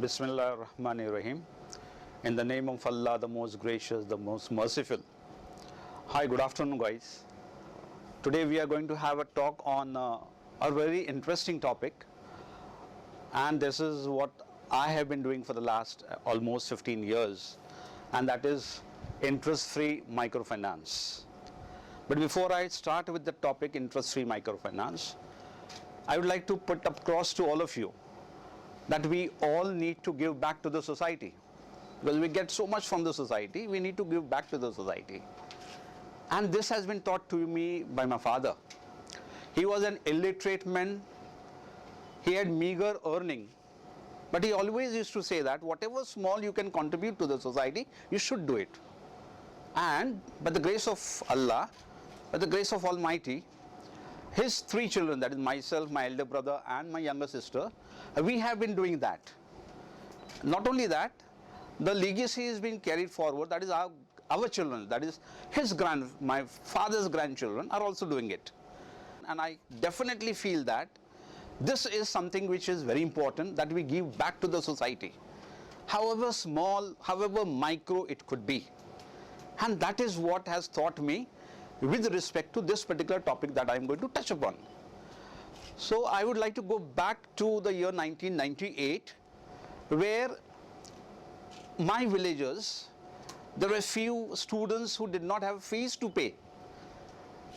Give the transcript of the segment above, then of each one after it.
Bismillah ar-Rahman ar-Rahim. In the name of Allah, the most gracious, the most merciful. Hi, good afternoon guys. Today we are going to have a talk on a very interesting topic, and this is what I have been doing for the last almost 15 years, and that is interest-free microfinance. But before I start with the topic interest-free microfinance, I would like to put across to all of you that we all need to give back to the society, because we get so much from the society. We need to give back to the society, and this has been taught to me by my father. He was an illiterate man. He had meager earning, but he always used to say that whatever small you can contribute to the society, you should do it. And by the grace of Allah, by the grace of Almighty, his three children, that is myself, my elder brother and my younger sister, we have been doing that. Not only that, the legacy is being carried forward. That is our children, that is my father's grandchildren are also doing it. And I definitely feel that this is something which is very important, that we give back to the society, however small, however micro it could be. And that is what has taught me with respect to this particular topic that I am going to touch upon. So I would like to go back to the year 1998, where my villagers, there were few students who did not have fees to pay.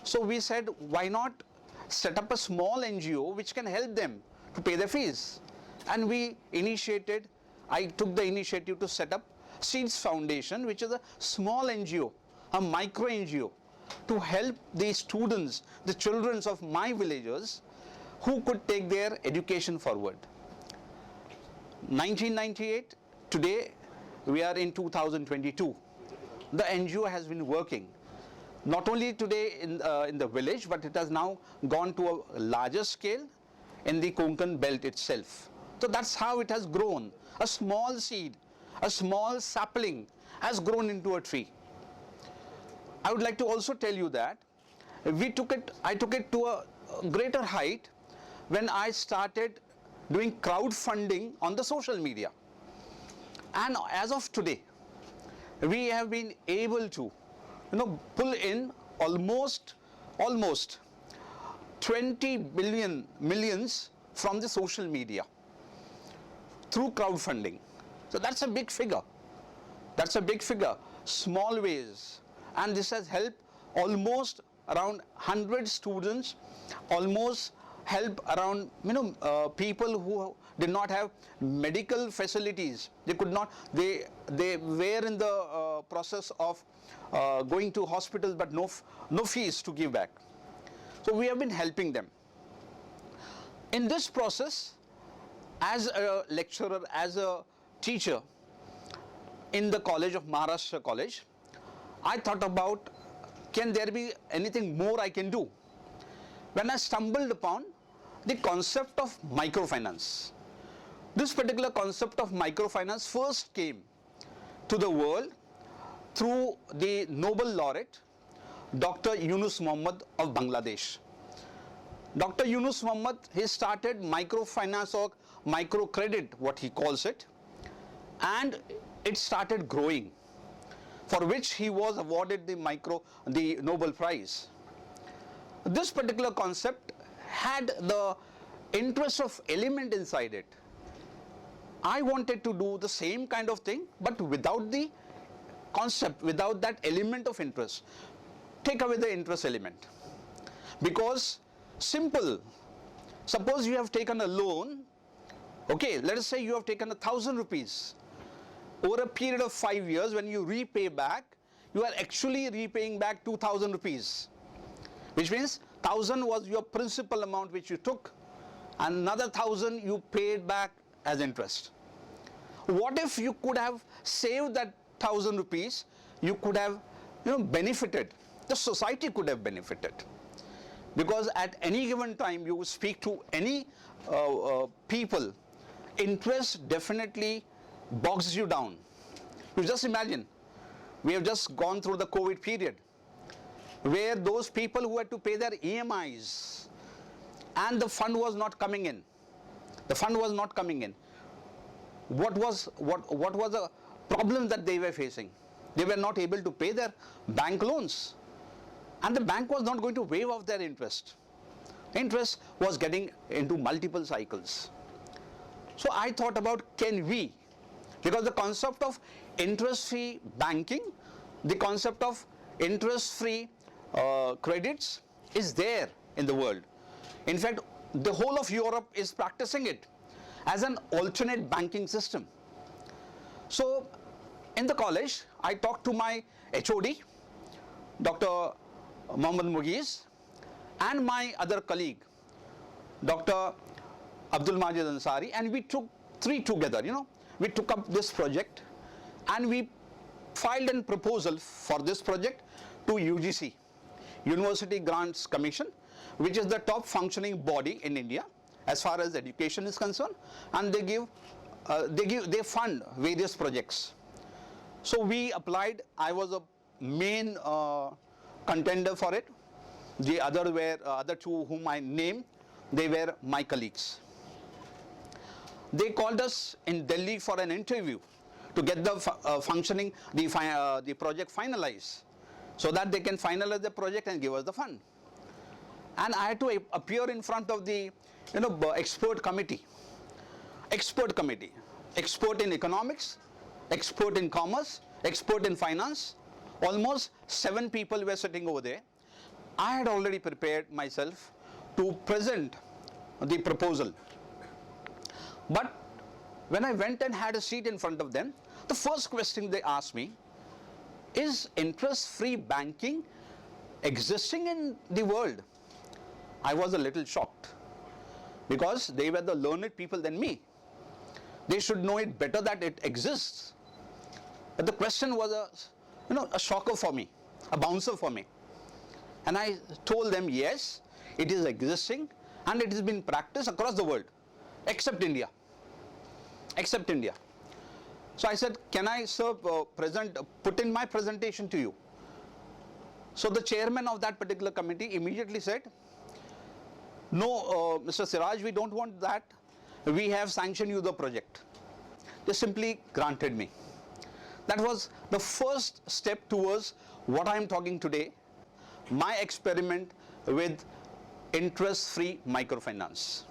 So we said, why not set up a small NGO which can help them to pay their fees? And I took the initiative to set up Seeds Foundation, which is a small NGO, a micro NGO, to help the students, the children of my villagers, who could take their education forward. 1998, today we are in 2022. The NGO has been working not only today in the village, but it has now gone to a larger scale in the Konkan belt itself. So that's how it has grown. A small seed, a small sapling has grown into a tree. I would like to also tell you that I took it to a greater height when I started doing crowdfunding on the social media. And as of today, we have been able to pull in almost 20 millions from the social media through crowdfunding. So that's a big figure. That's a big figure. Small ways. And this has helped almost around 100 students, almost help around people who did not have medical facilities. They could not, they were in the process of going to hospitals, but no fees to give back. So we have been helping them. In this process, as a lecturer, as a teacher in the college of TEDxMaharashtraCollege, I thought about, can there be anything more I can do? When I stumbled upon the concept of microfinance. This particular concept of microfinance first came to the world through the Nobel laureate, Dr. Yunus Muhammad of Bangladesh. Dr. Yunus Muhammad, he started microfinance or microcredit, what he calls it, and it started growing, for which he was awarded the Nobel Prize. This particular concept had the interest of element inside it. I wanted to do the same kind of thing, but without the concept, without that element of interest. Take away the interest element. Because simple, suppose you have taken a loan, okay, let us say you have taken 1,000 rupees. Over a period of 5 years, when you repay back, you are actually repaying back 2,000 rupees, which means 1,000 was your principal amount which you took, and another 1,000 you paid back as interest. What if you could have saved that 1,000 rupees? You could have benefited. The society could have benefited, because at any given time you speak to any people, interest definitely bogs you down. You just imagine, we have just gone through the COVID period, where those people who had to pay their EMIs and the fund was not coming in. what was the problem that they were facing. They were not able to pay their bank loans, and the bank was not going to waive off their interest. Interest was getting into multiple cycles. So I thought about, can we, because the concept of interest-free banking, the concept of interest-free credits is there in the world. In fact, the whole of Europe is practicing it as an alternate banking system. So in the college, I talked to my HOD, Dr. Mohammad Mughis, and my other colleague, Dr. Abdul Majid Ansari, and we took three together, we took up this project and we filed a proposal for this project to UGC, University Grants Commission, which is the top functioning body in India as far as education is concerned, and they fund various projects. So we applied. I was a main contender for it. The other two whom I named, they were my colleagues. They called us in Delhi for an interview to get the the project finalized, so that they can finalize the project and give us the fund. And I had to appear in front of the expert committee, expert in economics, expert in commerce, expert in finance. Almost 7 people were sitting over there. I had already prepared myself to present the proposal. But when I went and had a seat in front of them, the first question they asked me, is interest-free banking existing in the world? I was a little shocked, because they were the learned people than me. They should know it better that it exists. But the question was a shocker for me, a bouncer for me. And I told them, yes, it is existing and it has been practiced across the world, except India. Except India. So I said, can I, sir, put in my presentation to you? So the chairman of that particular committee immediately said, no, Mr. Siraj, we don't want that. We have sanctioned you the project. They simply granted me. That was the first step towards what I am talking today, my experiment with interest-free microfinance.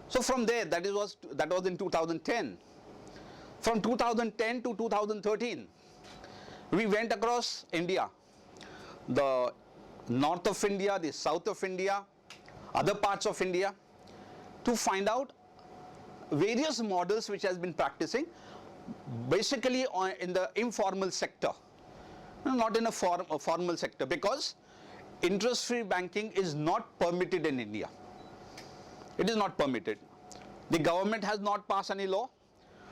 So from there, that was in 2010. From 2010 to 2013, we went across India, the north of India, the south of India, other parts of India, to find out various models which has been practicing, basically in the informal sector, not in a formal sector, because interest-free banking is not permitted in India. It is not permitted. The government has not passed any law.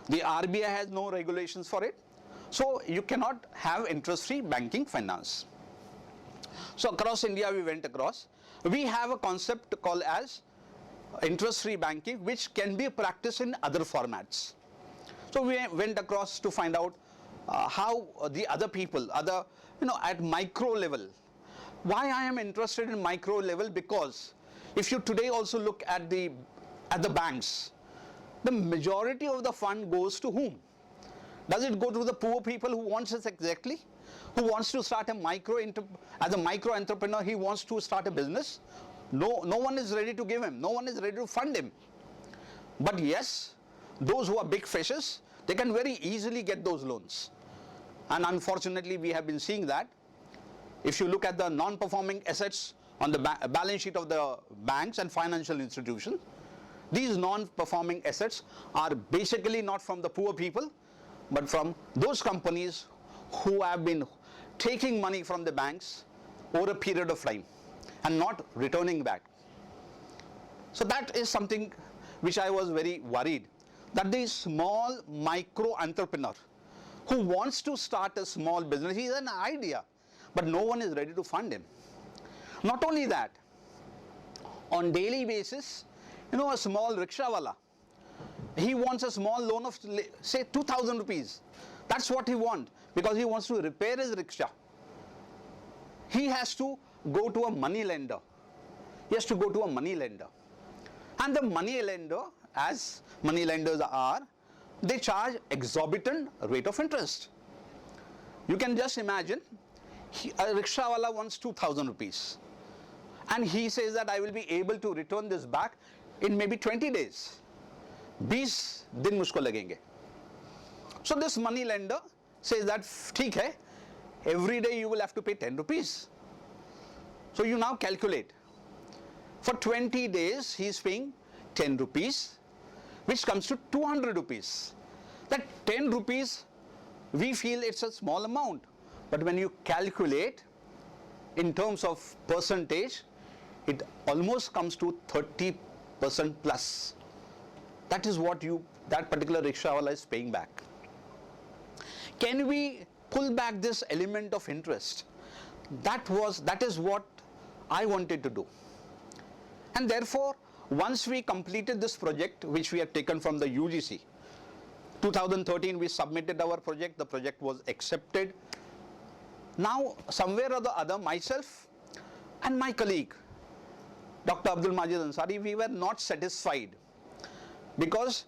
The RBI has no regulations for it. So you cannot have interest-free banking finance. So across India we went across. We have a concept called as interest-free banking, which can be practiced in other formats. So we went across to find out how the other people, at micro level. Why I am interested in micro level? Because if you today also look at the banks, the majority of the fund goes to whom? Does it go to the poor people who wants it exactly? Who wants to start as a micro entrepreneur, he wants to start a business? No one is ready to give him. No one is ready to fund him. But yes, those who are big fishes, they can very easily get those loans. And unfortunately, we have been seeing that. If you look at the non-performing assets on the balance sheet of the banks and financial institutions, these non-performing assets are basically not from the poor people, but from those companies who have been taking money from the banks over a period of time and not returning back. So that is something which I was very worried, that the small micro entrepreneur who wants to start a small business, he has an idea, but no one is ready to fund him. Not only that, on daily basis, a small rickshawala, he wants a small loan of, say, 2,000 rupees. That's what he wants, because he wants to repair his rickshaw. He has to go to a money lender. He has to go to a money lender. And the money lender, as money lenders are, they charge exorbitant rate of interest. You can just imagine, a rickshawala wants 2,000 rupees and he says that I will be able to return this back in maybe 20 days. 20 दिन मुझको लगेंगे. So this money lender says that ठीक है, every day you will have to pay 10 rupees. So you now calculate. For 20 days he is paying 10 rupees, which comes to 200 rupees. That 10 rupees, we feel it's a small amount, but when you calculate in terms of percentage, it almost comes to 30% plus. That is what that particular rickshawala is paying back. Can we pull back this element of interest? That is what I wanted to do. And therefore, once we completed this project, which we had taken from the UGC, 2013 we submitted our project, the project was accepted. Now, somewhere or the other, myself and my colleague, Dr. Abdul Majid Ansari, we were not satisfied, because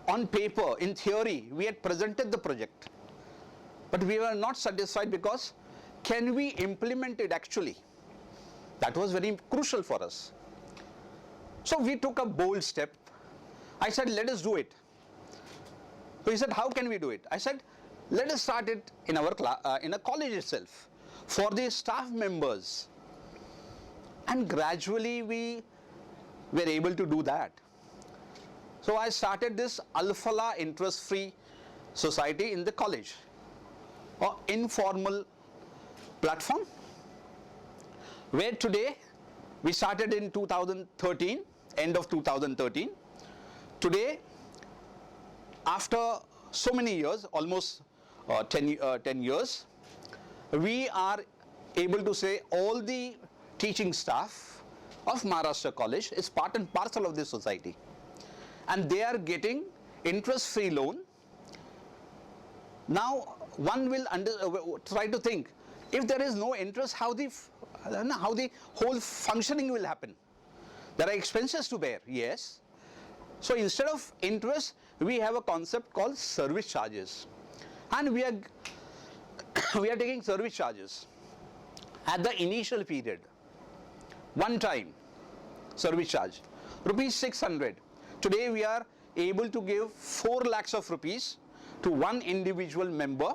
on paper, in theory, we had presented the project, but we were not satisfied because can we implement it actually? That was very crucial for us. So we took a bold step. I said, let us do it. So he said, how can we do it? I said, let us start it in our in a college itself for the staff members. And gradually we were able to do that. So I started this Alphala interest-free society in the college, or informal platform, where today we started in 2013, end of 2013. Today, after so many years, almost 10 years, we are able to say all the teaching staff of Maharashtra College is part and parcel of this society, and they are getting interest-free loan. Now, one will try to think, if there is no interest, how the whole functioning will happen? There are expenses to bear, yes. So instead of interest, we have a concept called service charges, and we are taking service charges at the initial period. One time service charge, rupees 600. Today we are able to give 4 lakhs of rupees to one individual member,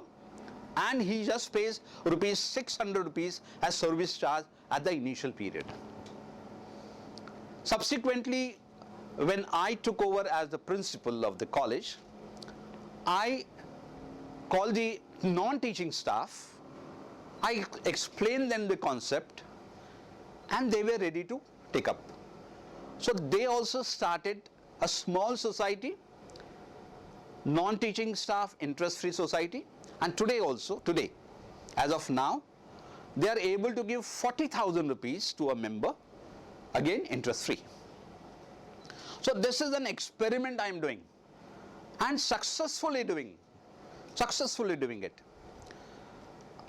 and he just pays rupees 600 rupees as service charge at the initial period. Subsequently, when I took over as the principal of the college, I called the non-teaching staff, I explained them the concept, and they were ready to take up. So they also started a small society, non-teaching staff interest-free society, and today, as of now, they are able to give 40,000 rupees to a member, again interest-free. So this is an experiment I am doing, and successfully doing it.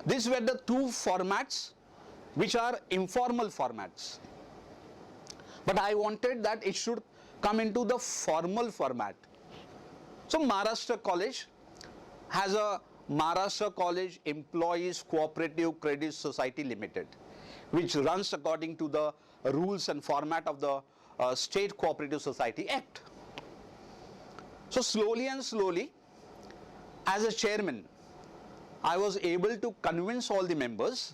These were the two formats which are informal formats, but I wanted that it should come into the formal format. So Maharashtra College has a Maharashtra College Employees Cooperative Credit Society Limited, which runs according to the rules and format of the State Cooperative Society Act. So slowly and slowly, as a chairman, I was able to convince all the members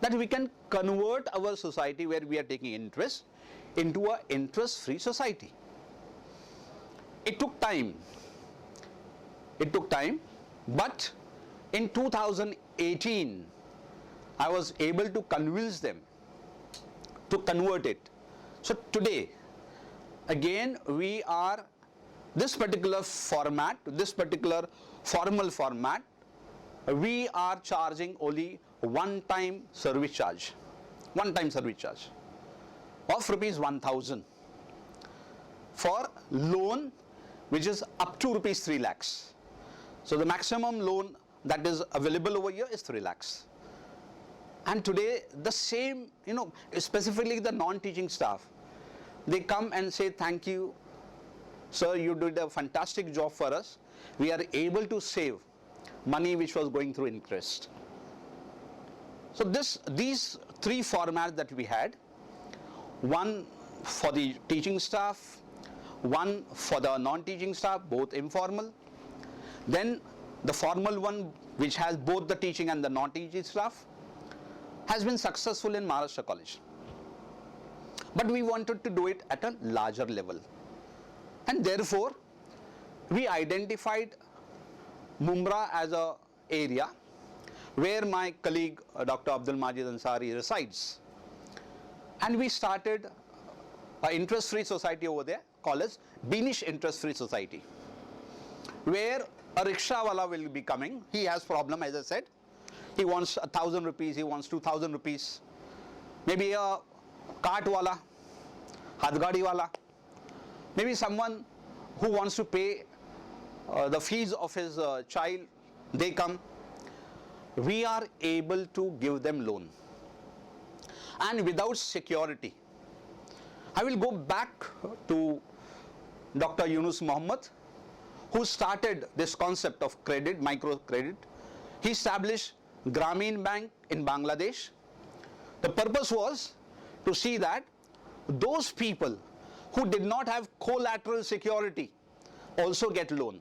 that we can convert our society where we are taking interest into an interest-free society. It took time, but in 2018, I was able to convince them to convert it. So today, again, we are this particular format, this particular formal format, we are charging only one-time service charge of rupees 1,000 for loan which is up to rupees 3 lakhs. So the maximum loan that is available over here is 3 lakhs. And today the same, specifically the non-teaching staff, they come and say, thank you, sir, you did a fantastic job for us. we are able to save money which was going through interest. So these three formats that we had, one for the teaching staff, one for the non-teaching staff, both informal, then the formal one which has both the teaching and the non-teaching staff, has been successful in Maharashtra College. But we wanted to do it at a larger level, and therefore we identified Mumra as a area where my colleague Dr. Abdul Majid Ansari resides, and we started an interest-free society over there called as Beanish Interest-Free Society, where a rickshaw wala will be coming. He has problem, as I said. He wants 1,000 rupees, he wants 2,000 rupees. Maybe a cart wala, hadgadi wala, maybe someone who wants to pay the fees of his child, they come. We are able to give them loan, and without security. I will go back to Dr. Yunus Muhammad, who started this concept of credit, microcredit. He established Grameen Bank in Bangladesh. The purpose was to see that those people who did not have collateral security also get loan.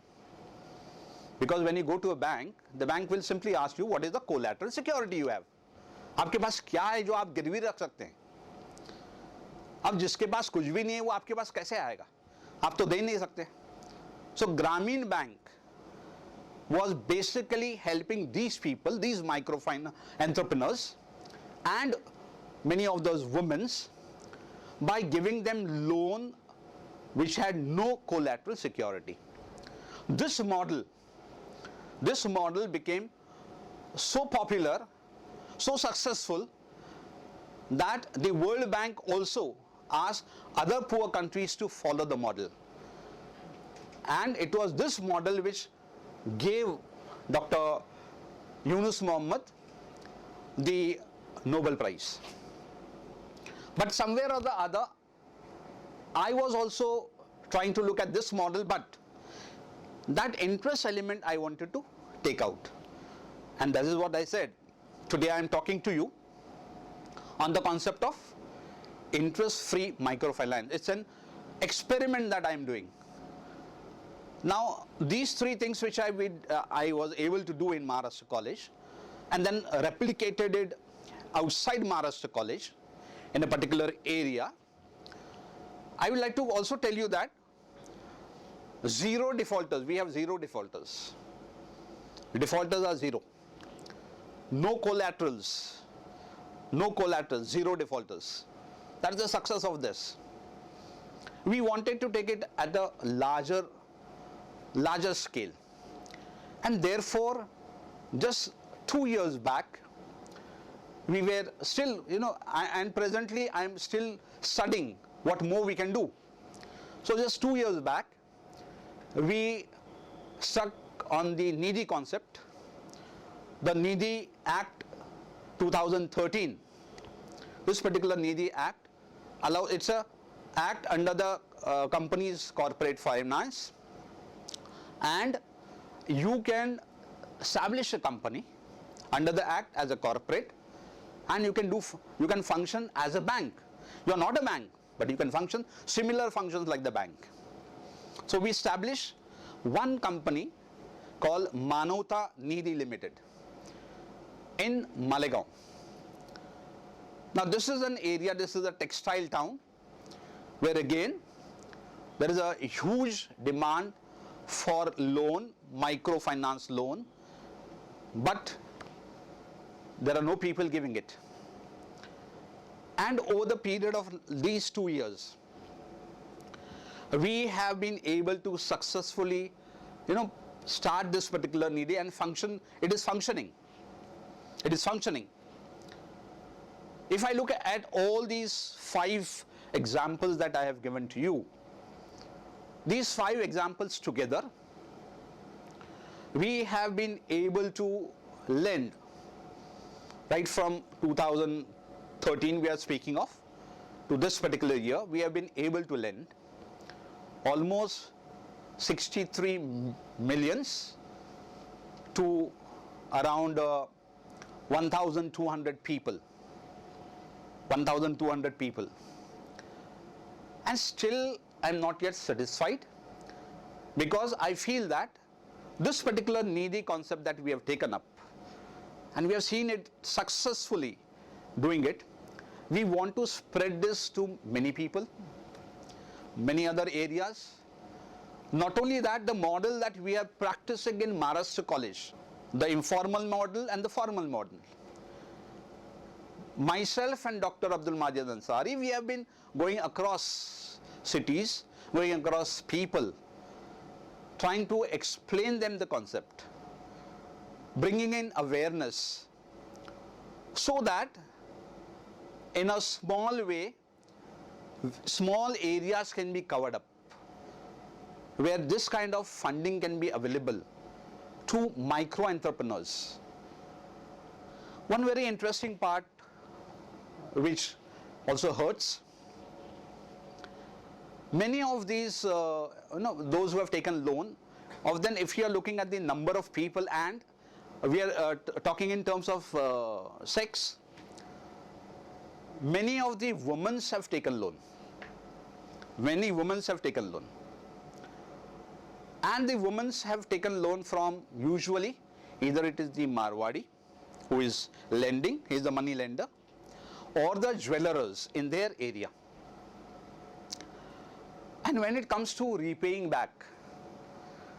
Because when you go to a bank, the bank will simply ask you what is the collateral security you have. आपके पास क्या है जो आप गिरवी रख सकते हैं? अब जिसके पास कुछ भी नहीं है वो आपके पास कैसे आएगा? आप तो दे नहीं सकते. So Grameen Bank was basically helping these people, these microfinance entrepreneurs and many of those women, by giving them loan which had no collateral security. This model became so popular, so successful, that the World Bank also asked other poor countries to follow the model. And it was this model which gave Dr. Yunus Muhammad the Nobel Prize. But somewhere or the other, I was also trying to look at this model, but that interest element I wanted to take out. And that is what I said. Today I am talking to you on the concept of interest-free microfinance. It's an experiment that I am doing. Now, these three things which I was able to do in Maharashtra College, and then replicated it outside Maharashtra College in a particular area, I would like to also tell you that zero defaulters, we have zero defaulters. Defaulters are zero. No collaterals, zero defaulters. That's the success of this. We wanted to take it at a larger scale, and therefore just 2 years back we were still, and presently I am still studying what more we can do. So just 2 years back we stuck on the NIDI concept, the NIDI Act 2013. This particular NIDI Act it's a act under the Companies Corporate Finance, and you can establish a company under the act as a corporate, and you can function as a bank. You are not a bank, but you can function similar functions like the bank. So we established one company called Manavta Nidhi Limited in Malegaon. Now this is an area, this is a textile town, where again there is a huge demand for loan, microfinance loan, but there are no people giving it. And over the period of these 2 years, we have been able to successfully, start this particular NIDI and function. It is functioning. If I look at all these 5 examples that I have given to you, these 5 examples together, we have been able to lend, right from 2013 we are speaking of, to this particular year, we have been able to lend almost 63 millions to around 1,200 people. 1,200 people. And still I am not yet satisfied, because I feel that this particular needy concept that we have taken up, and we have seen it successfully doing it, we want to spread this to many people, many other areas. Not only that, the model that we are practicing in Maharashtra College, the informal model and the formal model. Myself and Dr. Abdul Majid Ansari, we have been going across cities, going across people, trying to explain them the concept, bringing in awareness, so that in a small way, small areas can be covered up, where this kind of funding can be available to micro entrepreneurs. One very interesting part which also hurts, many of these those who have taken loan, of them, if you are looking at the number of people, and we are talking in terms of sex, many of the women have taken loan. Many women have taken loan. And the women have taken loan from, usually, either it is the Marwadi who is lending, he is the money lender, or the jewelers in their area. And when it comes to repaying back,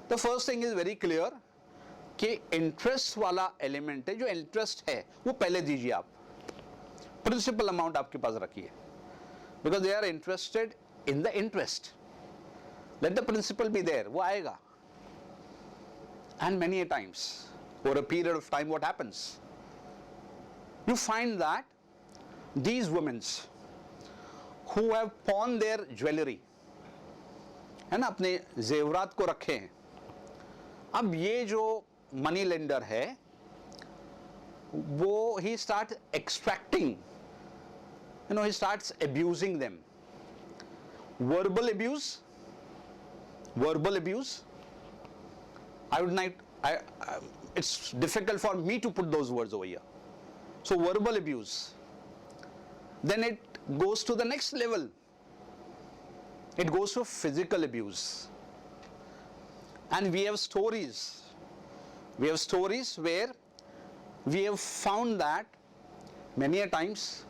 the first thing is very clear कि interest वाला element है, जो interest है वो पहले दीजिए आप, principal amount आपके पास रखिए, because they are interested in the interest. Let the principal be there, वो आएगा. And many a times, over a period of time, what happens? You find that these women who have pawned their jewelry, है ना, अपने जेवरात को रखे हैं, अब ये जो मनी लेंडर है वो he starts extracting, he starts abusing them. Verbal abuse, I would not, it's difficult for me to put those words over here. So verbal abuse, then it goes to the next level. It goes to physical abuse. And we have stories where we have found that many a times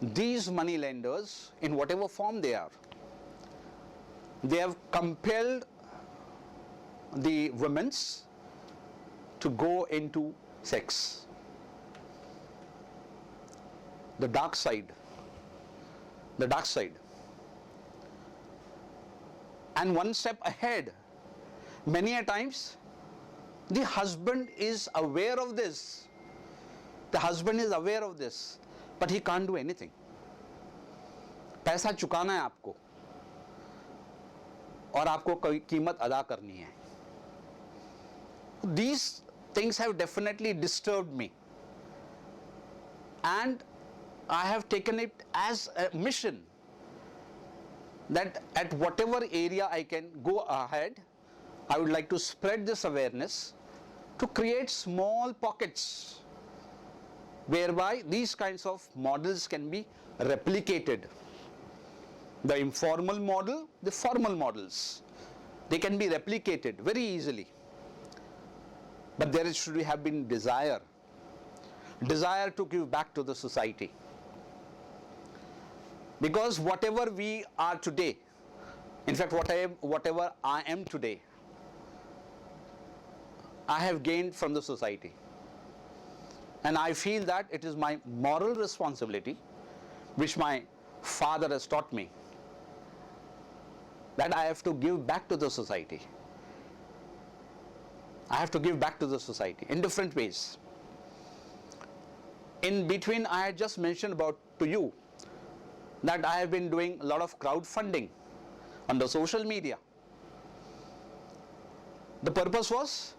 these money lenders, in whatever form they are, they have compelled the women to go into sex. The dark side. And one step ahead, many a times the husband is aware of this. But he can't do anything. पैसा चुकाना है आपको और आपको कोई कीमत अदा करनी है. These things have definitely disturbed me, and I have taken it as a mission that at whatever area I can go ahead, I would like to spread this awareness to create small pockets whereby these kinds of models can be replicated. The informal model, the formal models, they can be replicated very easily. But there should have been desire to give back to the society. Because whatever we are today, in fact whatever I am today, I have gained from the society. And I feel that it is my moral responsibility, which my father has taught me, that I have to give back to the society. I have to give back to the society in different ways. In between, I had just mentioned about to you that I have been doing a lot of crowdfunding on the social media. The purpose was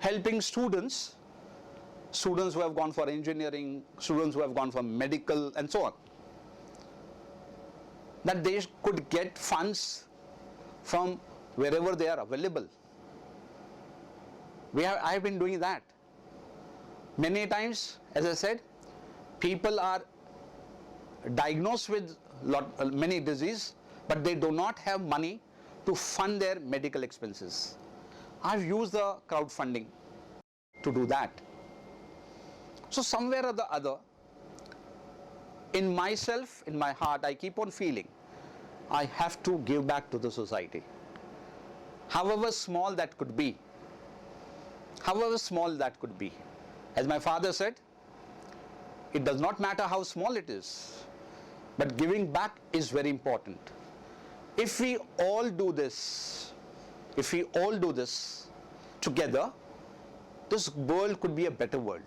helping students who have gone for engineering, students who have gone for medical and so on, that they could get funds from wherever they are available. I have been doing that. Many times, as I said, people are diagnosed with many diseases, but they do not have money to fund their medical expenses. I've used the crowdfunding to do that. So somewhere or the other, in myself, in my heart, I keep on feeling I have to give back to the society. However small that could be. However small that could be. As my father said, it does not matter how small it is, but giving back is very important. If we all do this, together, this world could be a better world.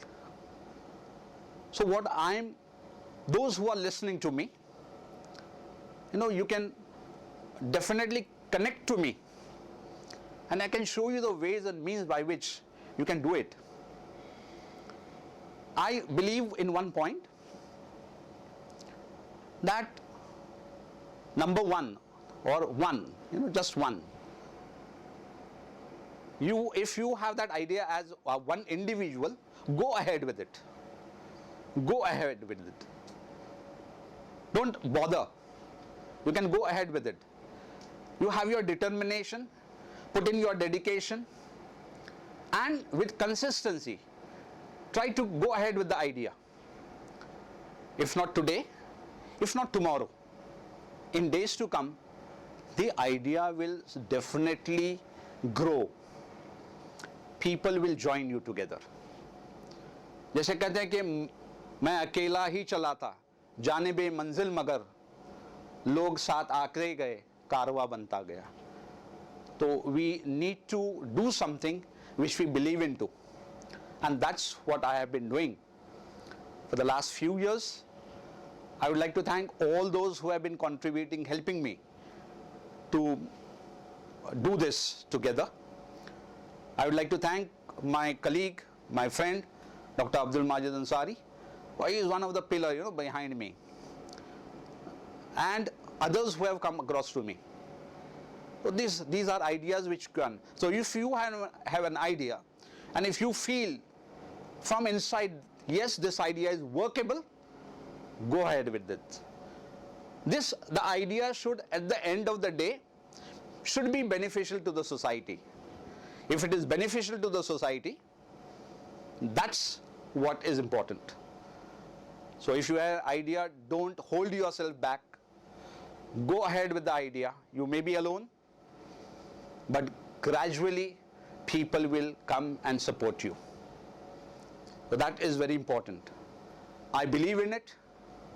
So those who are listening to me, you can definitely connect to me, and I can show you the ways and means by which you can do it. I believe in one point, that number one, or one, just one. If you have that idea as one individual, go ahead with it. Go ahead with it. Don't bother. You can go ahead with it. You have your determination, put in your dedication, and with consistency, try to go ahead with the idea. If not today, if not tomorrow, in days to come, the idea will definitely grow. People will join you together. जैसे कहते हैं कि मैं अकेला ही चला था, जानिबे मंजिल मगर लोग साथ आके गए, कारवा बनता गया. So we need to do something which we believe into, and that's what I have been doing for the last few years. I would like to thank all those who have been contributing, helping me to do this together. I would like to thank my colleague, my friend, Dr. Abdul Majid Ansari. He is one of the pillars, behind me, and others who have come across to me. So these are ideas which can. So if you have an idea, and if you feel from inside, yes, this idea is workable, go ahead with it. The idea should, at the end of the day, should be beneficial to the society. If it is beneficial to the society, that's what is important. So if you have an idea, don't hold yourself back. Go ahead with the idea. You may be alone, but gradually people will come and support you. So that is very important. I believe in it.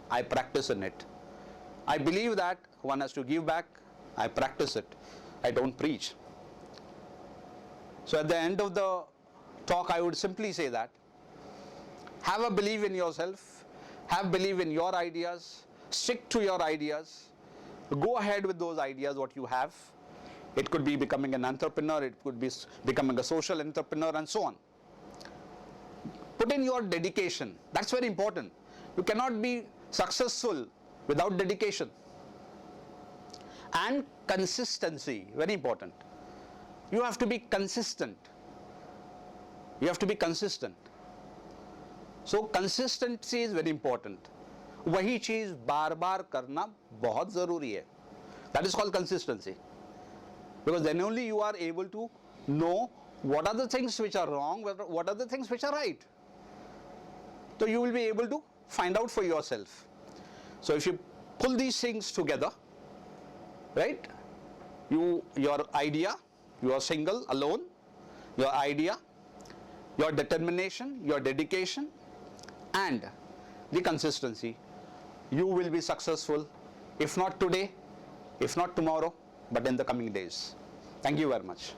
I practice in it. I believe that one has to give back. I practice it. I don't preach. So at the end of the talk, I would simply say that have a belief in yourself, have belief in your ideas, stick to your ideas, go ahead with those ideas what you have. It could be becoming an entrepreneur, it could be becoming a social entrepreneur, and so on. Put in your dedication. That's very important. You cannot be successful without dedication. And consistency, very important. You have to be consistent. You have to be consistent. So consistency is very important. वही चीज बार बार करना बहुत जरूरी है. That is called consistency. Because then only you are able to know what are the things which are wrong, what are the things which are right. So you will be able to find out for yourself. So if you pull these things together, right? Your idea, you are single, alone, your idea, your determination, your dedication, and the consistency, you will be successful, if not today, if not tomorrow, but in the coming days. Thank you very much.